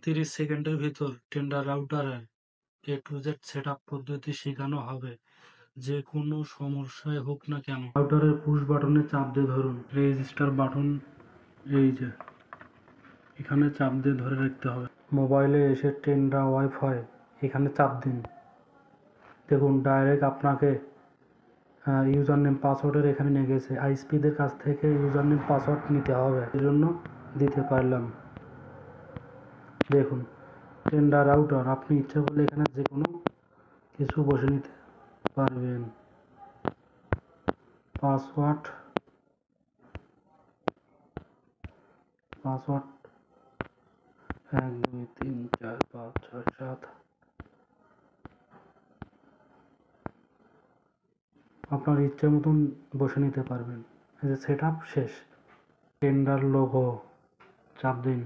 30 সেকেন্ডের ভিতর টেন্ডার রাউটারের A to Z সেটআপ পদ্ধতি শেখানো হবে, যে কোনো সমস্যায় হোক না কেন। রাউটারের পুশ বাটনে চাপ দিয়ে ধরুন, রেজিস্টার বাটন এই যে এখানে চাপ দিয়ে ধরে রাখতে হবে। মোবাইলে এসে টেন্ডার ওয়াইফাই এখানে চাপ দিন। দেখুন ডাইরেক্ট আপনাকে ইউজার নেম পাসওয়ার্ডের এখানে নিয়ে গেছে। আইএসপিদের কাছ থেকে ইউজার নেম পাসওয়ার্ড নিতে হবে, এজন্য দিতে পারলাম। দেখুন টেন্ডার রাউটার, আপনি ইচ্ছা করলে এখানে যে কোনো কিছু বসে নিতে পারবেন। পাসওয়ার্ড 1 2 3 4 5 6 7। আপনার ইচ্ছা মতন বসে নিতে পারবেন। এই যে সেটআপ শেষ। টেন্ডার লোগো চাপ দিন।